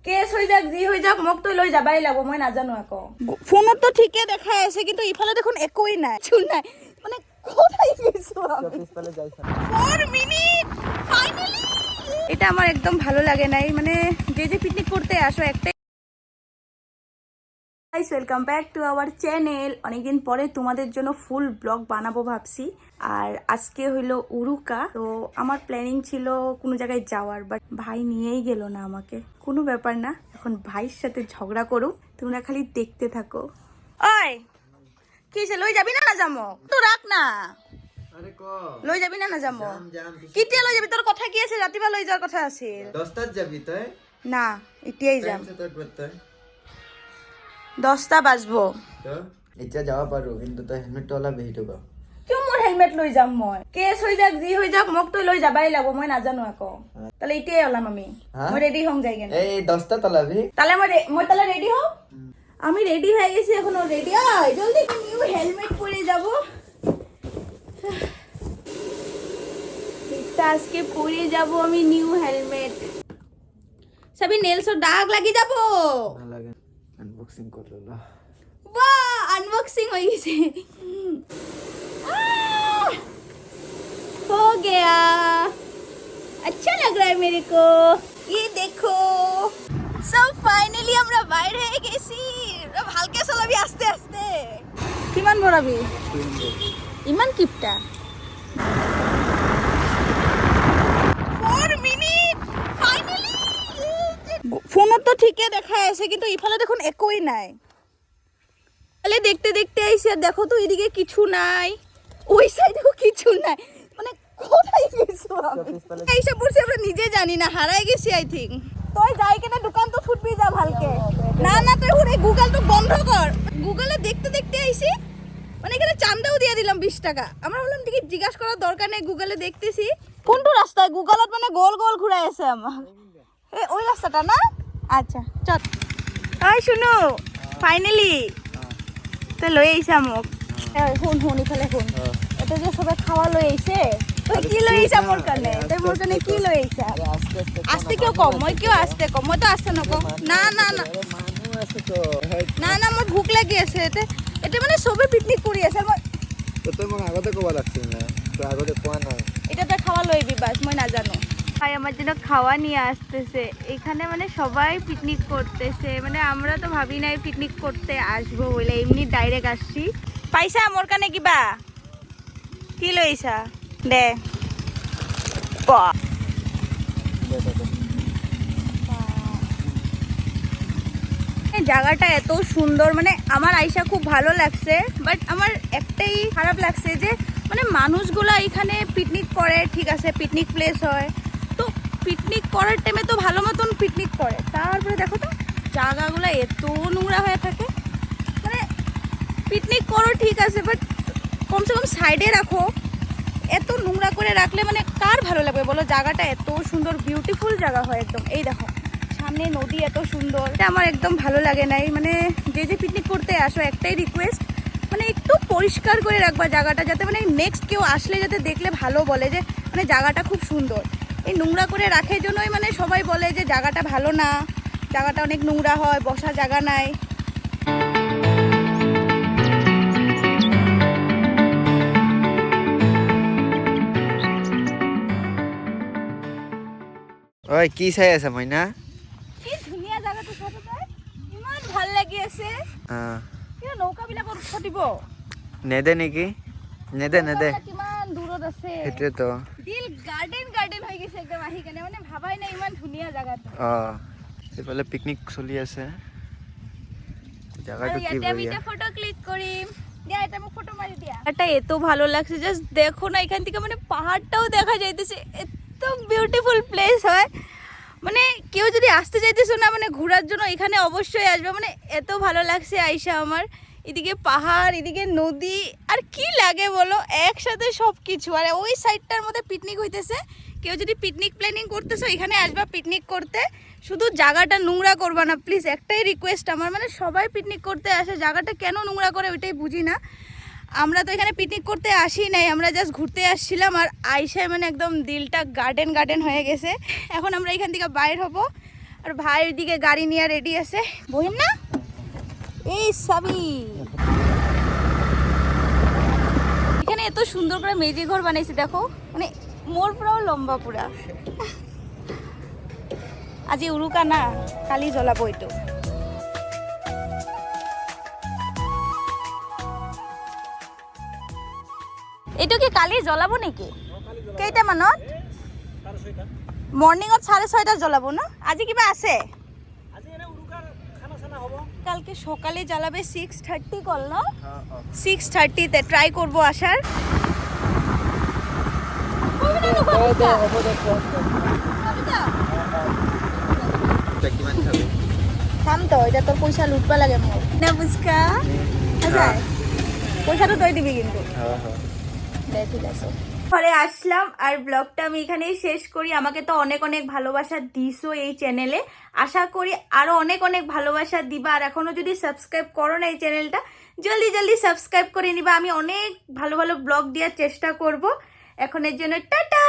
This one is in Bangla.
কেছ হৈ যাক যি হৈ যাক মোক তই লৈ যাবাই লাগব, মই নাজানো আকৌ। ফোনত তো ঠিকে দেখাই আছে কিন্তু ইফালে দেখোন একোই নাই, চুন নাই, মানে কোথায় গেছো আমি? পিছফালে যাইছা 4 মিনিট ফাইনালি। এটা আমার একদম ভালো লাগে নাই, মানে যে পিকনিক করতে আসো একটা। Guys welcome back to our channel. অনেকদিন পরে তোমাদের জন্য ফুল ব্লগ বানাবো ভাবছি। আর আজকে হইলো উরুকা, তো আমার প্ল্যানিং ছিল কোনো জায়গায় যাওয়ার, বাট ভাই নিয়েই গেল না আমাকে। কোনো ব্যাপার না, এখন ভাইয়ের সাথে ঝগড়া করো, তোমরা খালি দেখতে থাকো। ওই কি সে লই যাবি না না যামো? তো রাখ না, আরে ক লই যাবি না না যামো? যাম কিতিয়া লই যাবি? তোর কথা কি আছে? রাতিবা লই যাওয়ার কথা আছে। 10টাত যাবি তই? না, এতিয়াই যাম। তই তই 10টা বাজবো। তো এতিয়া যাব পাৰো, কিন্তু তই হেলমেটটো অলপ বেহি থবা। কিয় মোৰ হেলমেট লৈ যাম মই? কেছ হৈ যাক যি হৈ যাক মোক তই লৈ যাবাই লাগব, মই নাজানো আকৌ। তাহলে এতিয়াই ওলাম আমি। মই রেডি হম যাই কেন। এই 10টাত ওলাবি। তাহলে মই তাহলে রেডি হও। আমি রেডি হয়ে গেছি, এখনো রেডি। আয় জলদি, নিউ হেলমেট পরে যাব। এটা আজকে পরে যাব আমি নিউ হেলমেট। সবই নেলসর দাগ লাগি যাব। না লাগে, আনবক্সিং কর লো। वाह, अनबॉक्सिंग हो गई से। हो गया, अच्छा लग रहा है मेरे को। ये देखो सब फाइनली আমরা বাইর হয়ে গেছি। হালকা চলাবি আস্তে আস্তে। কিমান বড়াবি? ইমান কিপটা 4 মিনিট ফাইনালি। ফোনত তো ঠিকই দেখাই আছে কিন্তু ইফালে দেখুন একোই নাই। তাহলে দেখতে দেখতে আইছি, আর দেখো তো এদিকে কিছু নাই, ওই সাইডেও কিছু নাই, মানে কোথায় গেছো আমি? এইসব পড়ছি আমরা নিজে জানি না, হারাই গেছি আই থিঙ্ক। তুই যাই কেনা দোকান তো ছুটবি যা ভালকে। না না তুই হুরে গুগল তো বন্ধ কর। গুগলে দেখতে দেখতে আইছি, মানে এখানে চান্দাও দিয়ে দিলাম 20 টাকা। আমরা বললাম দেখি জিজ্ঞাসা করার দরকার নেই, গুগলে দেখতেছি কোনটো রাস্তায়। গুগলত মানে গোল গোল ঘুরাই আছে আমার। ওই রাস্তাটা না? আচ্ছা চল। ওই শুনো, ফাইনালি তো লৈ আইছা মোক। শুন শুন ইফালে শুন, এটা যে সবে খাওয়া লৈ আইছে, তুই কি লৈ আইছা মোর কানে? তুই মোর কানে কি লৈ আইছা? আস্তে আস্তে আস্তে কিয় কম? মই কিয় আস্তে কম? মই তো আস্তে নকম। না না না মানুহ আছে তো। না না, মোৰ ভোক লাগি আছে। এটা মানে সবে পিকনিক কৰি আছে, মই তো তই মোক আগতে ক'ব লাগছিল না, তই আগতে কোৱা নাই। এটা তো খাওয়া লইবি বাস, মই না জানো। ভাই আমার জন্য খাওয়া নিয়ে আসতেছে এখানে, মানে সবাই পিকনিক করতেছে, মানে আমরা তো ভাবি নাই পিকনিক করতে আসবো বলে, এমনি ডাইরেক্ট আসছি। পাইছা মোর কানে কিবা? কি লইছা দে। বাহ, এই জায়গাটা এত সুন্দর, মানে আমার আইসা খুব ভালো লাগছে, বাট আমার একটাই খারাপ লাগছে যে মানে মানুষগুলো এখানে পিকনিক করে, ঠিক আছে পিকনিক প্লেস হয়, তো পিকনিক করার টাইমে তো ভালো মতন পিকনিক করে, তারপরে দেখো তো জায়গাগুলো এত নোংরা হয়ে থাকে। মানে পিকনিক করো ঠিক আছে, বাট কমসে কম সাইডে রাখো। এত নোংরা করে রাখলে মানে কার ভালো লাগবে বলো? জায়গাটা এত সুন্দর বিউটিফুল জায়গা হয় একদম। এই দেখো সামনে নদী এত সুন্দর, এটা আমার একদম ভালো লাগে নাই। মানে যে পিকনিক করতে আসো একটাই রিকোয়েস্ট, মানে একটু পরিষ্কার করে রাখবা জায়গাটা, যাতে মানে নেক্সট কেউ আসলে যাতে দেখলে ভালো বলে যে মানে জায়গাটা খুব সুন্দর। এই নোংরা করে রাখার জন্যই মানে সবাই বলে যে জায়গাটা ভালো না, জায়গাটা অনেক নোংরা হয়, বসার জায়গা নাই। ওই কি চাই আছে মইনা? কি ধুনীয়া জায়গাটো চাব, তই ইমান ভাল লাগি আছে। কিয় নৌকাবিলাকত উঠিব নেদে নেকি? নেদে নেদে, কিমান দূৰত আছে। সেইটোৱেতো। দিল গাৰ্ডেন গাৰ্ডেন হৈ গৈছে একদম আহি কেনে, মানে ভাবাই নাই ইমান ধুনীয়া জায়গাটো। এইফালে পিকনিক চলি আছে, জায়গাটো কি ইয়াতে আমি বঢ়িয়া। এটা ফটো ক্লিক কৰিম। দিয়া এটা মোক ফটো মারি দিয়া। এটা এত ভালো লাগছে, জাস্ট দেখো না এখান থেকে মানে পাহাড়টাও দেখা যাইতেছে, এত বিউটিফুল প্লেস হয়। মানে কেউ যদি আসতে চাইতেছো না মানে ঘোরার জন্য, এখানে অবশ্যই আসবে। মানে এত ভালো লাগছে আইসা আমার। এদিকে পাহাড়, এদিকে নদী, আর কি লাগে বলো একসাথে সব কিছু। আর ওই সাইডটার মধ্যে পিকনিক হইতেছে। কেউ যদি পিকনিক প্ল্যানিং করতেছো এখানে আসবা পিকনিক করতে, শুধু জায়গাটা নোংরা করবা না প্লিজ, একটাই রিকোয়েস্ট আমার। মানে সবাই পিকনিক করতে আসে, জায়গাটা কেন নোংরা করে ওইটাই বুঝি না। আমরা তো এখানে পিকনিক করতে আসি নাই, আমরা জাস্ট ঘুরতে আসছিলাম। আর আইসায় মানে একদম দিলটা গার্ডেন গার্ডেন হয়ে গেছে। এখন আমরা এখান থেকে বাইর হব, আর ভাইয়ের দিকে গাড়ি নিয়ে রেডি আছে, বহিন না এই সাবি। এখানে এত সুন্দর করে মেজি ঘর বানাইছে দেখো, মানে মোর পুরাও লম্বা পুরা। আজি উৰুকা না, কালি জ্বলাব এইটো। এইটো কি কালি জ্বলাব নেকি? কেইটামানত? মর্নিংত 6:30 জ্বলাব না? আজি কিবা আছে? কালকে সকালে জ্বালাবে 6:30 কল না? 6:30-তে ট্রাই করব আসার। থাম তো, এটা তোর পয়সা লুটবা লাগে মোৰ না বুঝকা। আচ্ছা পয়সাটা তুই দিবি কিন্তু। ঠিক আছে, ঘরে আসলাম আর ব্লগটা আমি এখানেই শেষ করি। আমাকে তো অনেক অনেক ভালোবাসা দিছো এই চ্যানেলে, আশা করি আরো অনেক অনেক ভালোবাসা দিবা। আর এখনো যদি সাবস্ক্রাইব করো না এই চ্যানেলটা, জলদি জলদি সাবস্ক্রাইব করে নিবা। আমি অনেক ভালো ভালো ব্লগ দেওয়ার চেষ্টা করব। এখনের জন্য টাটা।